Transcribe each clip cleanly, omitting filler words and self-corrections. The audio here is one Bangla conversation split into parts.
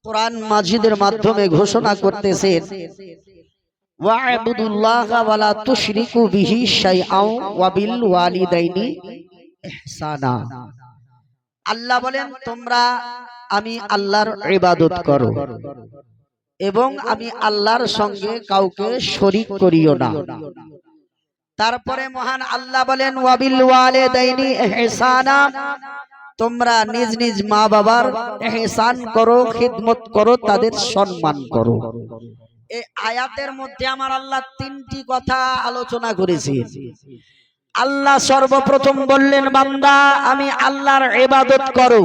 কোরআন মাজিদের মাধ্যমে ঘোষণা করতেছেন, ওয়া'বুদুল্লাহা ওয়া লা তুশরিকু বিহি শাইআন ওয়া বিল ওয়ালিদাইনি ইহসানা। আল্লাহ বলেন, তোমরা আমি আল্লাহর ইবাদত করো এবং আমি আল্লাহর সঙ্গে কাউকে শরীক করিও না। তারপরে মহান আল্লাহ বলেন, ওয়া বিল ওয়ালিদাইনি ইহসানা, তোমরা নিজ নিজ মা বাবার ইহসান করো, খিদমত করো, তাদের সম্মান করো। এই আয়াতের মধ্যে আমার আল্লাহ তিনটি কথা আলোচনা করেছেন। আল্লাহ সর্বপ্রথম বললেন, বান্দা আমি আল্লাহর ইবাদত করো,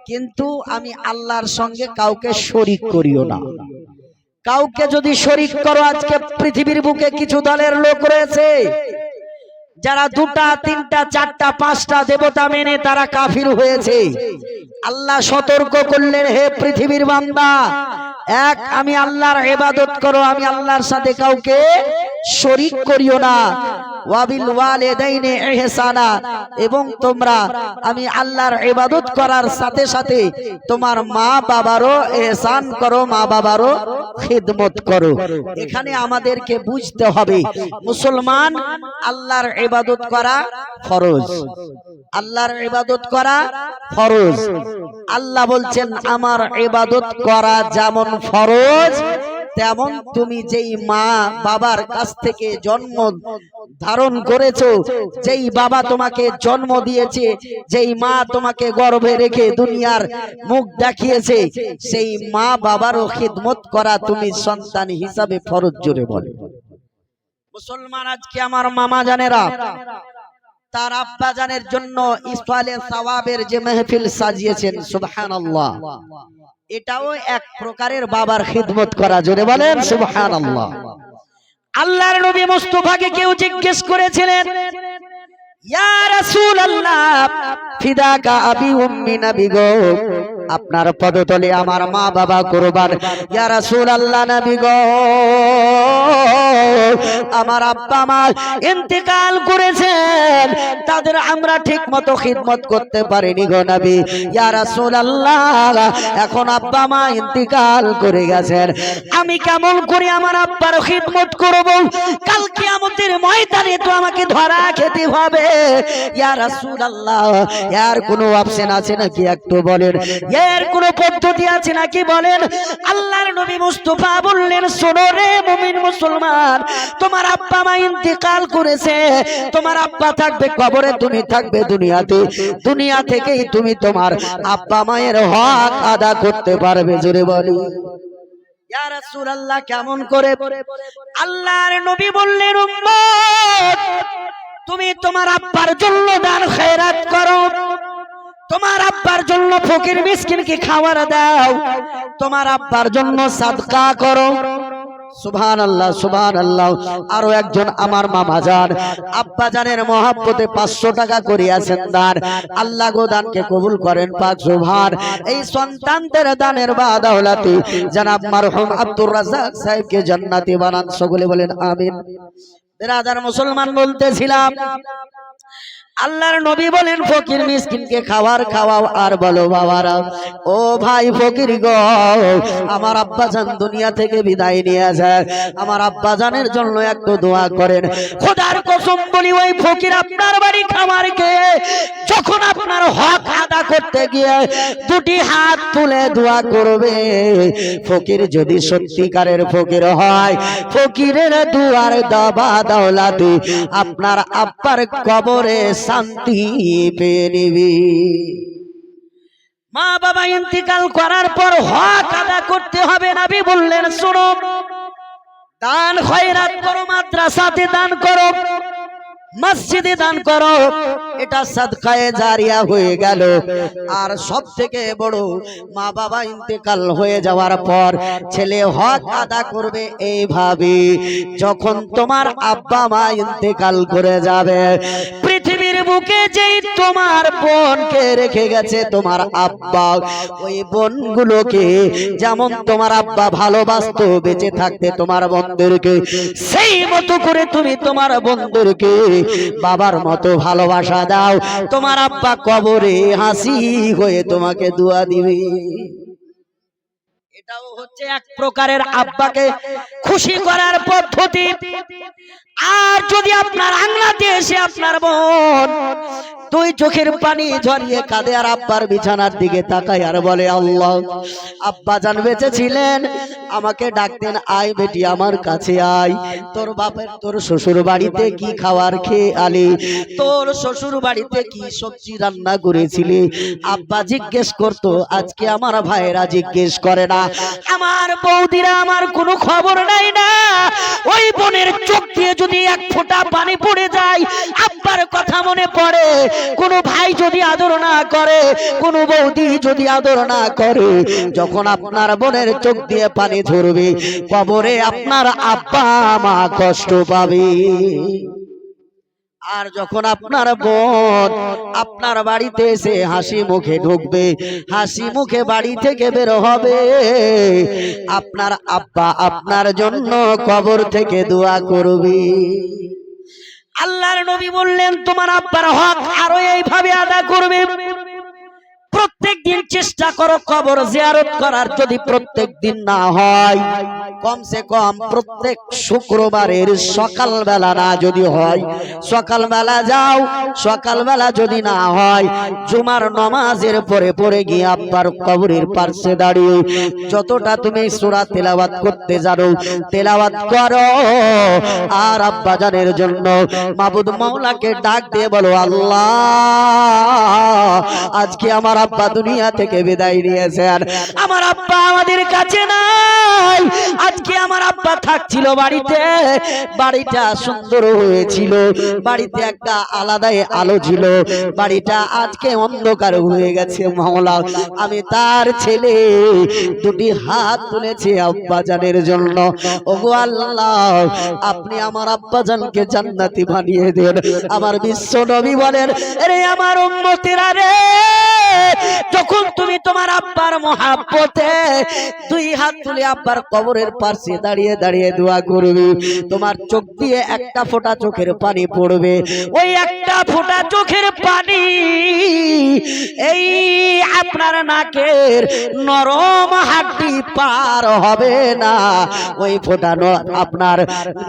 কিন্তু আমি আল্লাহর সঙ্গে কাউকে শরীক করিও না। কাউকে যদি শরীক করো, আজকে পৃথিবীর বুকে কিছু দলের লোক রয়েছে যারা দুটা তিনটা চারটা পাঁচটা দেবতা মেনে তারা কাফির হয়েছে। আল্লাহ সতর্ক করলেন, হে পৃথিবীর বান্দা, এক আমি আল্লাহর ইবাদত করো, আমি আল্লাহর সাথে কাউকে শরীক করিও না। ওয়াবিল ওয়ালিদাইনি ইহসানা, এবং তোমরা আমি আল্লাহর ইবাদত করার সাথে সাথে তোমার মা বাবারও ইহসান করো, মা বাবারও খিদমত করো। এখানে আমাদেরকে বুঝতে হবে, মুসলমান আল্লাহর ইবাদত করা ফরজ, আল্লাহর ইবাদত করা ফরজ। আল্লাহ বলছেন, আমার ইবাদত করা যেমন ফরজ, তেমন তুমি যেই মা বাবার কাছ থেকে জন্ম ধারণ করেছো, যেই বাবা তোমাকে জন্ম দিয়েছে, যেই মা তোমাকে গর্ভে রেখে দুনিয়ার মুখ দেখিয়েছে, সেই মা বাবারও খিদমত করা তুমি সন্তান হিসাবে ফরজ। জোরে বলে মুসলমান। আজকে আমার মামা জানেরা তার আব্বা জানের জন্য ইসফালে সওয়াবের যে মাহফিল সাজিয়েছেন, সুবহানাল্লাহ, এটাও এক প্রকারের বাবার খিদমত করা। জোরে বলেন সুবহানাল্লাহ। আল্লাহর নবী মুস্তাফাকে কেউ জিজ্ঞেস করেছিলেন, ইয়া রাসূলুল্লাহ ফিদাকা আবি উম্মি, নবী গো আপনার পদতলে আমার মা বাবা কুরবান। ইয়া রাসূলুল্লাহ, নবী গো আমার আব্বা মা ইন্তেকাল করেছেন, তাদের আমরা ঠিকমতো খিদমত করতে পারিনি গো নবী। ইয়া রাসূলুল্লাহ, এখন আব্বা মা ইন্তেকাল করে গেছেন, আমি কেমন করে আমার আব্বার খিদমত করব? কাল কিয়ামতের ময়দানে তো আমাকে ধরা খেতে হবে। ইয়া রাসূলুল্লাহ, এর কোনো অপশন আছে নাকি একটু বলেন, এর কোনো পদ্ধতি আছে নাকি বলেন? আল্লাহর নবী মুস্তাফা বললেন, শোনো রে মুমিন মুসলমান, তোমার আব্বা মা ইন্তেকাল করেছে, তোমার আব্বা থাকবে কবরে, তুমি থাকবে দুনিয়াতে, দুনিয়া থেকেই তুমি তোমার আব্বা মায়ের হক আদা করতে পারবে। জোরে বলি ইয়া রাসূলুল্লাহ, কেমন করে? আল্লাহর নবী বললেন, উম্মত তুমি তোমার আব্বার জন্য দান খয়রাত করো, তোমার আব্বার জন্য ফকির মিসকিনকে খাবার দাও, তোমার আব্বার জন্য সাদকা করো। সুবহানাল্লাহ সুবহানাল্লাহ। আরো একজন আমার মামা জান আব্বা জানের মহব্বতে 500 টাকা করিয়াছেন দান। আল্লাহ গো দানকে কবুল করেন পাক সুবহান। এই সন্তানদের দানের বাদৌলতে জনাব মরহুম আব্দুর রাজ্জাক সাহেবকে জান্নাতি বানান। সকলে বলেন আমিন। বিরাদার মুসলমান, বলতেছিলাম আল্লাহর নবী বলেন, ফকির মিসকিনকে খাবার খাওয়াও আর বলো, বাবারা ও ভাই ফকির গো, আমার আব্বাজান দুনিয়া থেকে বিদায় নিয়ে যায়, আমার আব্বাজানের জন্য একটু দোয়া করেন। খোদার কসম বলি, ওই ফকির আপনার বাড়ি খাবার খেয়ে যখন আপনার হক আদা করতে গিয়ে দুটি হাত তুলে দোয়া করবে, ফকির যদি সত্যিকারের ফকির হয়, ফকিরের দুয়ার দাবা দাওলাতে আপনার আব্বার কবরে শান্তি পেয়ে নিবি। মা বাবা ইন্তেকাল করার পর হক আদা করতে হবে। নবী বললেন, শোনো, দান খয়রাত করো, মাদ্রাসাতে দান করো, মসজিদে দান করো, এটা সাদকায়ে জারিয়া হয়ে গেল। আর সব থেকে বড়, মা বাবা ইন্তেকাল হয়ে যাওয়ার পর ছেলে হক আদা করবে এইভাবে, যখন তোমার আব্বা মা ইন্তেকাল করে যাবে, পৃথিবীর বুকে যেই তোমার বোনকে রেখে গেছে তোমার আব্বা, ওই বোনগুলোকে যেমন তোমার আব্বা ভালোবাসতো বেঁচে থাকতে তোমার বন্ধুদেরকে, সেই মতো করে তুমি তোমার বন্ধুদেরকে বাবার মতো ভালোবাসা দাও। তোমার আব্বা কবরে হাসি হয়ে তোমাকে দোয়া দিবে। এটাও হচ্ছে এক প্রকারের আব্বাকে খুশি করার পদ্ধতি। আর যদি আপনার আংলাতে এসে আপনার বোন দুই চোখের পানি ঝরিয়ে কাঁদে আর আব্বার বিছানার দিকে তাকায় আর বলে, আল্লাহ, আব্বা জান বেঁচে ছিলেন, আমাকে ডাকতেন, আয় বেটি আমার কাছে আয়, তোর বাপের তোর শ্বশুর বাড়িতে কি খাবার খেয়ে আলি, তোর শ্বশুর বাড়িতে কি সবজি রান্না করেছিলি। আব্বা জিজ্ঞেস করতো, আজকে আমার ভাইয়েরা জিজ্ঞেস করে না, আমার বৌদিরা আমার কোনো খবর নাই না। ওই বোনের চোখ দিয়ে যদি এক ফোঁটা পানি পড়ে যায়, আব্বার কথা মনে পড়ে। কোনো ভাই যদি আদর না করে, কোনো বৌদি যদি আদর না করে, যখন আপনার বোনের চোখ দিয়ে পানি ঝরবে, কবরে আপনার আব্বা মা কষ্ট পাবে। আর যখন আপনার বোন আপনার বাড়িতে এসে হাসি মুখে ঢুকবে, হাসি মুখে বাড়ি থেকে বের হবে, আপনার আব্বা আপনার জন্য কবর থেকে দোয়া করবে। আল্লাহর নবী বললেন, তোমার আব্বার হক আরো এইভাবে আদা করবে। প্রত্যেক দিন চেষ্টা করো কবর জিয়ারত করার। যদি প্রত্যেক দিন না হয়, কমসে কম প্রত্যেক শুক্রবারের সকালবেলা না যদি হয়, সকালবেলা যাও। সকালবেলা যদি না হয়, জুমার নামাজের পরে পরে গিয়ে আব্বার কবরের পাশে দাঁড়িয়ে যতটা তুমি সূরা তেলাওয়াত করতে জানো তেলাওয়াত করো। আর আব্বা জানের জন্য মাবুদ মাওলাকে ডাক দিয়ে বলো, আল্লাহ, আজকে আমার আব্বা দুনিয়া থেকে বিদায় নিয়েছেন, আমার আব্বা আমাদের কাছে নাই। আজকে আমার আব্বা থাকছিল বাড়িতে, বাড়িটা সুন্দর হয়েছিল, বাড়িতে একটা আলাদাই আলো ছিল, বাড়িটা আজকে অন্ধকার হয়ে গেছে। মাওলা, আমি তার ছেলে, দুটি হাত তুলেছি আব্বা জানের জন্য। ওগো আল্লাহ, আপনি আমার আব্বা জানকে জান্নাতি বানিয়ে দেন। আমার বিশ্ব নবী বলেন, আরে আমার উম্মতেরা রে, যখন তুমি তোমার আব্বার মহাব্বতে দুই হাত তুলে আব্বার কবরের পাশে দাঁড়িয়ে দাঁড়িয়ে দোয়া করবে, তোমার চোখ দিয়ে একটা ফোঁটা চোখের পানি পড়বে। ওই একটা ফোঁটা চোখের পানি এই আপনার নাকের নরম হাড্ডি পার হবে না। ওই ফোঁটা আপনার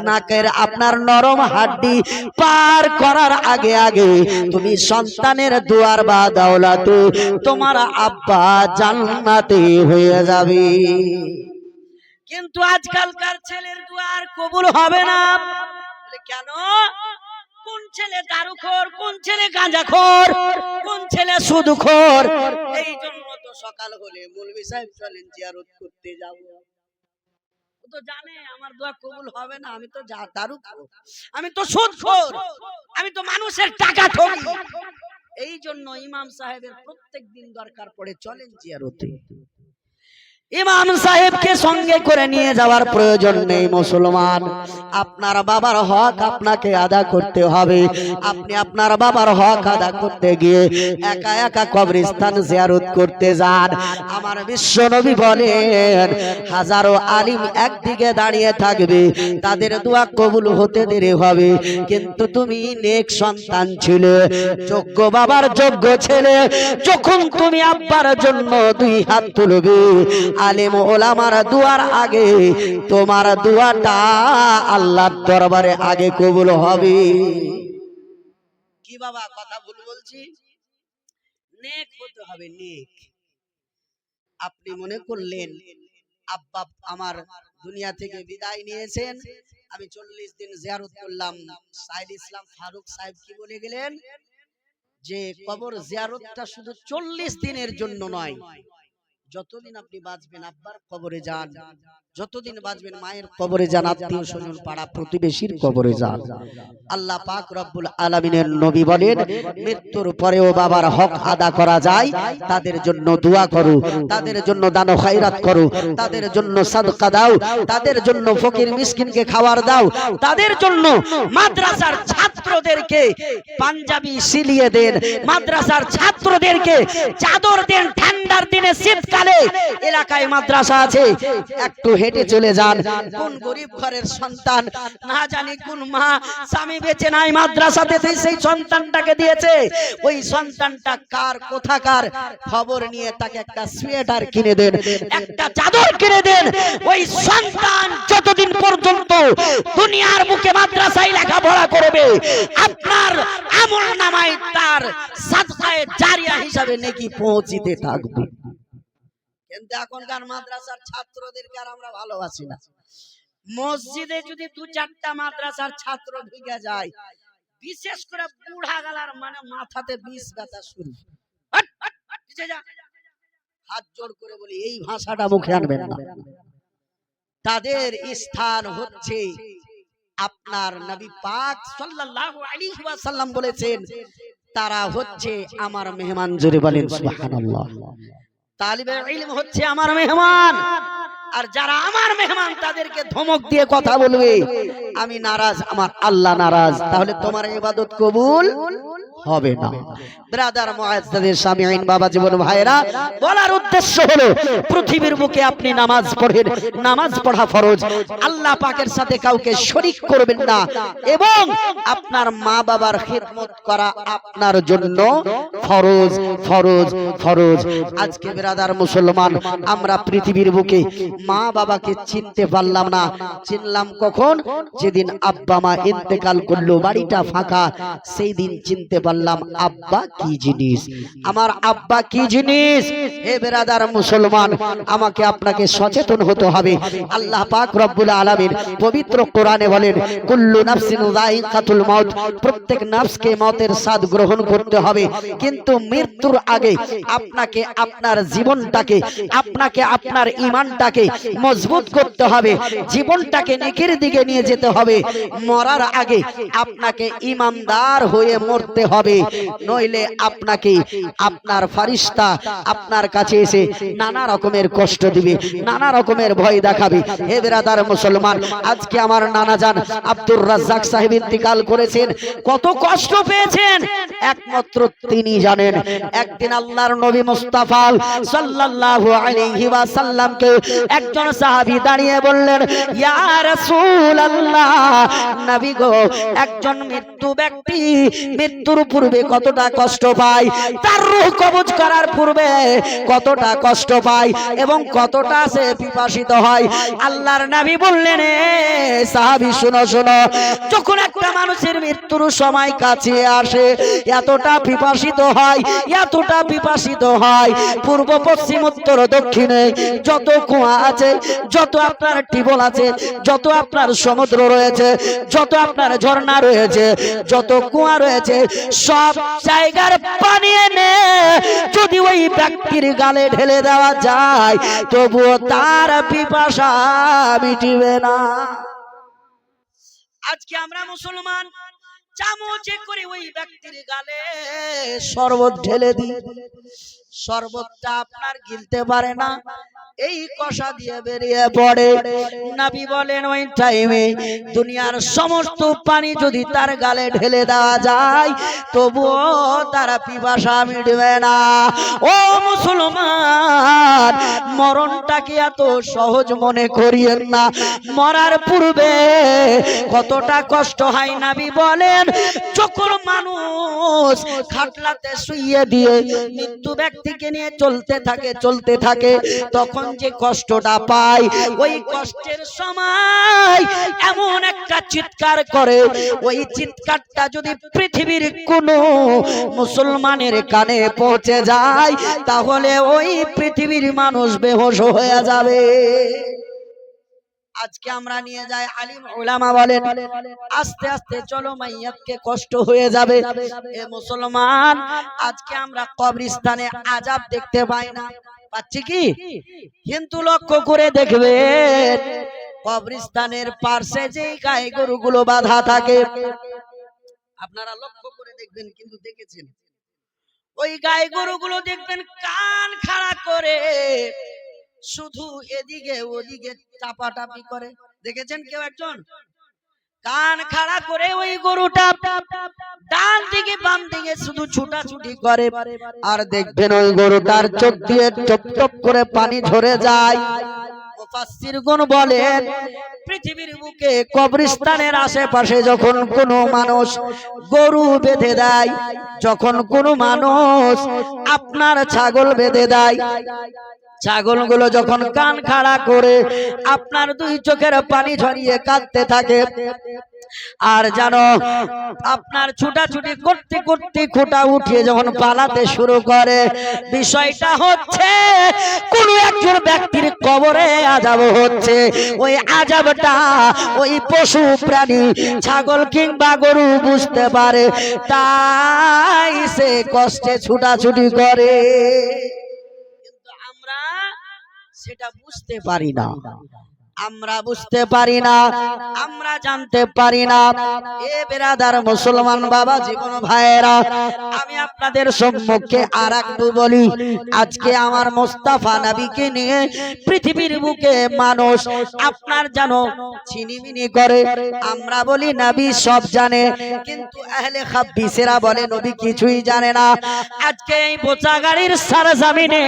নাকের আপনার নরম হাড্ডি পার করার আগে আগে তুমি সন্তানের দুয়ার বা দাওলাতে তোমার আব্বা জান্নাতে হয়ে যাবে। কিন্তু আজকালকার ছেলের দুয়ার কবুল হবে না। কেন? কোন ছেলে দারুখোর, কোন ছেলে গাঁজাখোর, কোন ছেলে সুদখোর। এই জন্য তো সকাল হলে মৌলভী সাহেব চলেন জিয়ারত করতে যাব। ও তো জানে আমার দোয়া কবুল হবে না, আমি তো দারুখোর, আমি তো সুদখোর, আমি তো মানুষের টাকা ঠকি। এই জন্য ইমাম সাহেবের প্রত্যেক দিন দরকার পড়ে চলেন জিয়ারতে। ইমাম সাহেবকে সঙ্গে করে নিয়ে যাওয়ার প্রয়োজন নেই। মুসলমান, আপনার বাবার হক আপনাকে আদা করতে হবে। আপনি আপনার বাবার হক আদা করতে গিয়ে একা একা কবরস্থান জিয়ারত করতে যান। আমার বিশ্ব নবী বলেন, হাজারো আলিম একদিকে দাঁড়িয়ে থাকবে, তাদের দোয়া কবুল হতে দেরি হবে, কিন্তু তুমি নেক সন্তান ছিলে, যোগ্য বাবার যোগ্য ছেলে, যখন তুমি আব্বার জন্য দুই হাত তুলবে, আলেম ওলামার দুয়ার আগে তোমার দুয়াটা আল্লাহর দরবারে আগে কবুল হবে। কি বাবা কথা ভুল বলছি? নেক হতে হবে, নেক। আপনি মনে করলেন আব্বা আমার দুনিয়া থেকে বিদায় নিয়েছেন, আমি 40 দিন জিয়ারত করলাম। সাইদ ইসলাম ফারুক সাহেব কি বলে গেলেন যে কবর জিয়ারতটা শুধু 40 দিনের জন্য নয়, যতদিন আপনি বাঁচবেন আব্বার কবরে যান, যতদিন বাঁচবেন মায়ের কবরে যান, আত্মীয় স্বজন পাড়া প্রতিবেশীর কবরে যান। আল্লাহ পাক রব্বুল আলামিনের নবী বলেন, মৃত্যুর পরেও বাবার হক আদা করা যায়, তাদের জন্য দোয়া করো, তাদের জন্য দান ও খায়রাত করো, তাদের জন্য সাদকা দাও, তাদের জন্য ফকির মিসকিনকে খাবার দাও, তাদের জন্য মাদ্রাসার ছাত্রদেরকে পাঞ্জাবি সিলিয়ে দেন, মাদ্রাসার ছাত্রদেরকে চাদর দেন, ঠান্ডার দিনে শীতকাল কানে এলাকায় মাদ্রাসা আছে, একটু হেঁটে চলে যান। কোন গরিব ঘরের সন্তান, না জানি কোন মা স্বামী বেঁচে নাই, মাদ্রাসাতে সেই সন্তানটাকে দিয়েছে। ওই সন্তানটা কার কোথাকার খবর নিয়ে তাকে একটা সোয়েটার কিনে দেন, একটা চাদর কিনে দেন। ওই সন্তান যতদিন পর্যন্ত দুনিয়ার বুকে মাদ্রাসায় লেখাপড়া করবে, আপনার আমল নামায় তার সাদকায়ে জারিয়া হিসাবে নেকি পৌঁছিতে থাকবে। কিন্তু এখনকার মাদ্রাসার ছাত্রদেরকে আর আমরা ভালোবাসি না। মসজিদে যদি 2-4টা মাদ্রাসার ছাত্র ঢুকে যায়, বিশেষ করে বুড়া গালার মানে মাথাতে বিষ ব্যথা শুরু। হাত জোড় করে বলি, এই ভাষাটা মুখে আনবেন না। তাদের স্থান হচ্ছে আপনার নবী পাক সাল্লাল্লাহু আলাইহি ওয়াসাল্লাম বলেছেন, তারা হচ্ছে আমার মেহমান। জোরে বলেন সুবহানাল্লাহ। তালিবে ইলম হচ্ছে আমার মেহমান, আর যারা আমার মেহমান তাদেরকে ধমক দিয়ে কথা বলবে, আমি নারাজ, আমার আল্লাহ নারাজ, তাহলে তোমার ইবাদত কবুল হবে না। ব্রাদার মুআজ্জাদের সামিঈন বাবা জীবন ভাইরা, বলার উদ্দেশ্য হলো পৃথিবীর বুকে আপনি নামাজ পড়েন, নামাজ পড়া ফরজ। আল্লাহ পাকের সাথে কাউকে শরীক করবেন না, এবং আপনার মা বাবার খিদমত করা আপনার জন্য ফরজ ফরজ ফরজ। আজকে ব্রাদার মুসলমান, আমরা পৃথিবীর বুকে মা বাবাকে চিনতে পারলাম না। চিনলাম কখন? যেদিন আব্বা মা ইন্তেকাল করলো, বাড়িটা ফাঁকা, সেই দিন চিনতে পারলাম আব্বা কি জিনিস, আমার আব্বা কি জিনিস। হে ব্রাদার মুসলমান, আমাকে আপনাকে সচেতন হতে হবে। আল্লাহ পাক রব্বুল আলামিন পবিত্র কোরআনে বলেন, কুল্লু নাফসিন যায়িকাতুল মাউত, প্রত্যেক নফসকে মওতের স্বাদ গ্রহণ করতে হবে, কিন্তু মৃত্যুর আগে আপনাকে আপনার জীবনটাকে, আপনাকে আপনার ঈমানটাকে মজবুত করতে হবে, জীবনটাকে নেকির দিকে নিয়ে যেতে হবে। মরার আগে আপনাকে ঈমানদার হয়ে মরতে হবে, নইলে আপনাকে আপনার ফারিস্তা আপনার কাছে এসে নানা রকমের কষ্ট দিবে, নানা রকমের ভয় দেখাবে। হে ব্রাদার মুসলমান, আজকে আমার নানা জান আব্দুর রাজ্জাক সাহেব ইন্তেকাল করেছেন, কত কষ্ট পেয়েছেন একমাত্র তিনি জানেন। একদিন আল্লাহর নবী মুস্তাফা সাল্লাল্লাহু আলাইহি ওয়াসাল্লামকে একজন সাহাবী দাঁড়িয়ে বললেন, ইয়া রাসূলুল্লাহ, নবী গো, একজন মৃত্যু ব্যক্তি মৃত্যুর পূর্বে কতটা কষ্ট পায়, তার রূহ কবজ করার পূর্বে কতটা কষ্ট পায় এবং কতটা সে পিপাসিত হয়। আল্লাহর নবী বললেন, এ সাহাবী শোনো শোনো, যখন একটা মানুষের মৃত্যুর সময় কাছে আসে, এতটা পিপাসিত হয়, এতটা পিপাসিত হয়, পূর্ব পশ্চিম উত্তর দক্ষিণে যত কুয়া আছে, যত আপনার টিবল আছে, যত আপনার সমুদ্র রয়েছে, যত আপনার ঝর্ণা রয়েছে, যত কুয়া রয়েছে, সব জায়গার পানি এনে যদি ওই ব্যক্তির গালে ঢেলে দেওয়া যায়, তবুও তার পিপাসা মিটবে না। আজকে আমরা মুসলমান চামচে করে ওই ব্যক্তির গালে শরবত ঢেলে দিই, শরবতটা আপনার গিলতে পারে না, এই কষা দিয়ে বেরিয়ে পড়ে। নবী বলেন, ওই টাইমে দুনিয়ার সমস্ত পানি যদি তার গালে ঢেলে দেওয়া যায়, তবুও তারা পিপাসা মিটবে না। ও মুসলমান, মরণটাকে এত সহজ মনে করিয়েন না। মরার পূর্বে কতটা কষ্ট হয়। নবী বলেন, যখন মানুষ খাটলাতে শুইয়ে দিয়ে মৃত্যু ব্যক্তিকে নিয়ে চলতে থাকে, তখন যে কষ্টটা পায়, ওই কষ্টের সময় এমন একটা চিৎকার করে, ওই চিৎকারটা যদি পৃথিবীর কোনো মুসলমানের কানে পৌঁছে যায়, তাহলে ওই পৃথিবীর মানুষ বেহুশ হয়ে যাবে। আজকে আমরা নিয়ে যাই, আলিম উলামা বলেন, আস্তে আস্তে চলো, মাইয়াতকে কষ্ট হয়ে যাবে। এ মুসলমান, আজকে আমরা কবরস্থানে আযাব দেখতে পাই না, পাচ্ছি কি? কিন্তু লক্ষ্য করে দেখবেন, কবরস্থানের পাশে যে গাই গরুগুলো বাঁধা থাকে, আপনারা লক্ষ্য করে দেখবেন, কিন্তু দেখেছেন ওই গাই গরুগুলো দেখবেন কান খাড়া করে শুধু এদিকে ওদিকে চাপাটাপি করে। দেখেছেন কেউ একজন? কান খাড়া করে ওই গরুটা ডান দিকে বাম দিকে শুধু ছুটাছুটি করে, আর দেখবেন ওই গরুটার চোখ দিয়ে টপ টপ করে পানি ঝরে যায়। মুফাসসিরগণ বলেন, পৃথিবীর বুকে কবরস্থানের আশেপাশে যখন কোনো মানুষ গরু বেঁধে দেয়, যখন কোনো মানুষ আপনার ছাগল বেঁধে দেয়, ছাগলগুলো যখন কান খাড়া করে আপনার দুই চোখের পানি ঝরিয়ে কাঁদতে থাকে, আর জানো আপনার ছুটাছুটি করতে করতে খোঁটা উঠিয়ে যখন পালাতে শুরু করে, বিষয়টা হচ্ছে কোন একজন ব্যক্তির কবরে আযাব হচ্ছে। ওই আযাবটা ওই পশু প্রাণী ছাগল কিংবা গরু বুঝতে পারে, তাই সে কষ্টে ছুটাছুটি করে, কিন্তু আমরা সেটা বুঝতে পারি না, আমরা বুঝতে পারি না, আমরা জানতে পারি না। এ বেরাদার মুসলমান বাবা জীবন ভাইয়েরা, আমি আপনাদের সম্মুখে আর একটু বলি, আজকে আমার মোস্তাফা নবীকে নিয়ে পৃথিবীর বুকে মানুষ আপনার জানো ছিনিমিনি করে। আমরা বলি নবী সব জানে, কিন্তু আহলে খাবিসেরা বলে নবী কিছুই জানে না। আজকে এই বোচা গাড়ির সরজমিনে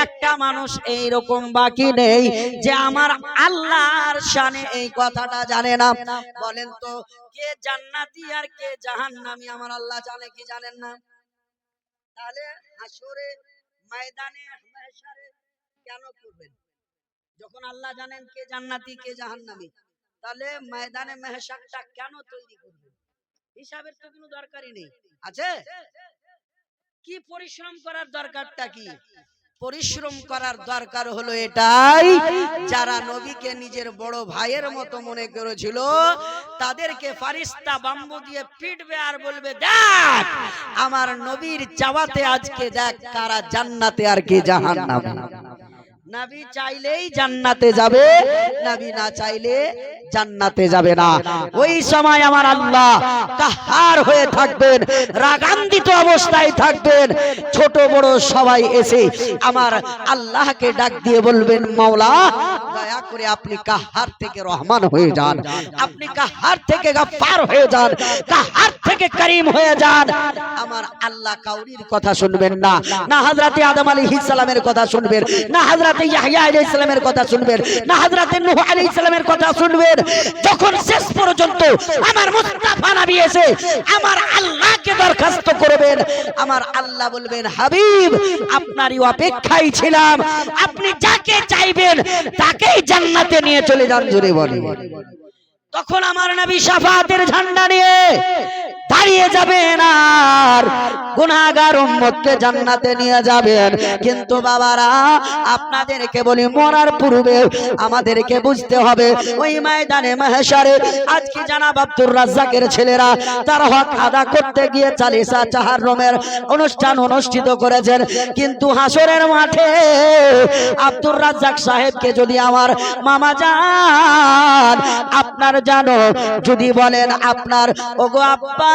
একটা মানুষ এইরকম বাকি নেই যে আমার আল্লাহর শানে এই কথাটা জানে না। বলেন তো, কে জান্নাতি আর কে জাহান্নামী আমার আল্লাহ জানে কি জানেন না? তাহলে হাসরে ময়দানে মাহশারে কেন করবেন? যখন আল্লাহ জানেন কে জান্নাতি কে জাহান্নামী, তাহলে ময়দানে মাহশারটা কেন তৈরি করবেন? হিসাবের তো কোনো দরকারই নেই, আছে? কি পরিশ্রম করার দরকারটা কি? পরিশ্রম করার দরকার হলো এটাই, যারা নবীকে নিজের বড় ভাইয়ের মতো মনে করেছিল, তাদেরকে ফারিস্তা বাম্বু দিয়ে পিটবে আর বলবে, দেখ আমার নবীর চাওয়াতে আজকে দেখ কারা জান্নাতে আর কে জাহান্নামে। নবী চাইলেই জান্নাতে যাবে, নবী না চাইলে জান্নাতে যাবে না। ওই সময় আমার আল্লাহ কাহার হয়ে থাকবেন, রাগান্বিত অবস্থায় থাকবেন। ছোট বড় সবাই এসে আমার আল্লাহকে ডাক দিয়ে বলবেন, মাওলা দয়া করে আপনি কাহার থেকে রহমান হয়ে যান, আপনি কাহার থেকে গফফার হয়ে যান, কাহার থেকে করিম হয়ে যান। আমার আল্লাহ কাউরির কথা শুনবেন না, না হযরতে আদম আলাইহিস সালামের কথা শুনবেন, না হযরতে ইয়াহইয়া আলাইহিস সালামের কথা শুনবেন, না হযরতে নূহ আলাইহিস সালামের কথা শুনবেন। যখন শেষ পর্যন্ত আমার মুস্তাফা নবী এসে আমার আল্লাহকে দরখাস্ত করবেন, আমার আল্লাহ বলবেন, হাবিব আপনারই অপেক্ষায় ছিলাম, আপনি যাকে চাইবেন তাকেই জান্নাতে নিয়ে চলে যান। জোরে বলেন। তখন আমার নবী শাফাতের ঝান্ডা নিয়ে দাঁড়িয়ে যাবেন আর গুনাহগার উম্মতকে জান্নাতে নিয়ে যাবেন। কিন্তু বাবারা আপনাদেরকে বলি, মরার পূর্বে আমাদেরকে বুঝতে হবে ওই ময়দানে মাহশারে আজকে জনাব আব্দুর রাজ্জাকের ছেলেরা তার হক আদা করতে গিয়ে চালিসা তাহাররুমের অনুষ্ঠান অনুষ্ঠিত করেছেন, কিন্তু হাসরের মাঠে আব্দুর রাজ্জাক সাহেবকে যদি আমার মামা যান আপনার জানো যদি বলেন আপনার ওগো আব্বা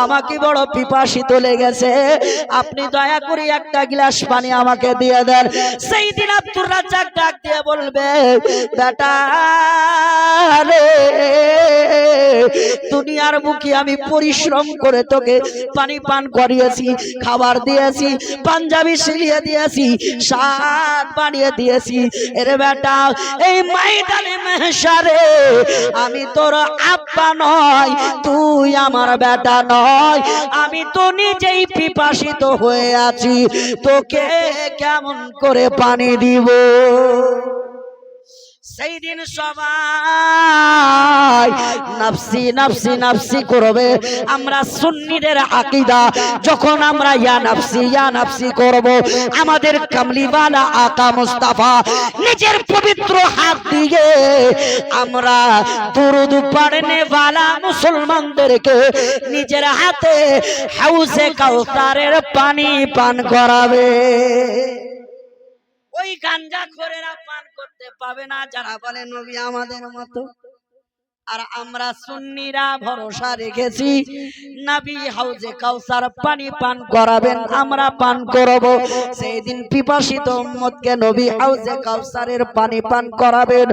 আমাকে বড় পিপাসিত লেগেছে, আপনি দয়া করে একটা গ্লাস পানি আমাকে দিয়ে দেন, সেই দিন আব্দুর রাজ্জাক ডাক দিয়ে বলবে, বেটা রে দুনিয়ার বুকে আমি পরিশ্রম করে তোকে পানি পান করিয়েছি, খাবার দিয়েছি, পাঞ্জাবি সিলিয়ে দিয়েছি, শাক বানিয়ে দিয়েছি, এরে বেটা এই ময়দানে মাহশারে আমি তোর আব্বা নয়, তুই আমার বেটা নয়, আমি তো নিজেই পিপাসিত হয়ে আছি, তোকে কেমন করে পানি দিব? সেই দিন সবাই নফসি নফসি নফসি করবে। আমরা সুন্নিদের আকীদা, যখন আমরা ইয়া নফসি করব, আমাদের কামলিওয়ালা আকা মুস্তাফা নিজের পবিত্র হাত দিয়ে আমরা দুরূদ পড়নে ওয়ালা মুসলমানদেরকে নিজের হাতে হাউজে কাউসারের পানি পান করাবে। ওই গাঞ্জাখোরেরা পান করতে পাবে না যারা বলে নবী আমাদের মতো। আর আমরা সুন্নিরা ভরসা রেখেছি নবী হাউজে কাউসার পানি পান করাবেন, আমরা পান করব। সেই দিন পিপাসিত উম্মতকে নবী হাউজে কাউসারের পানি পান করাবেন।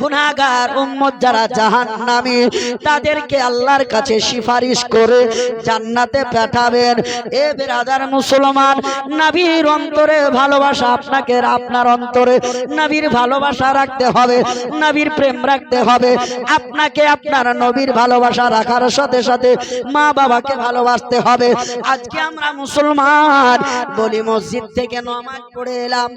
গুনাহগার উম্মত যারা জাহান্নামী তাদেরকে আল্লাহর কাছে সুপারিশ করে জান্নাতে পাঠাবেন। এ বিরাদার মুসলমান, নবীর অন্তরে ভালোবাসা আপনাকে, আপনার অন্তরে নবীর ভালোবাসা রাখতে হবে, নবীর প্রেম রাখতে হবে। আপনাকে আপনার নবীর ভালোবাসা রাখার সাথে সাথে মা বাবাকে ভালোবাসতে হবে। আজকে আমরা মুসলমান বলি মসজিদ থেকে নামাজ পড়ে এলাম,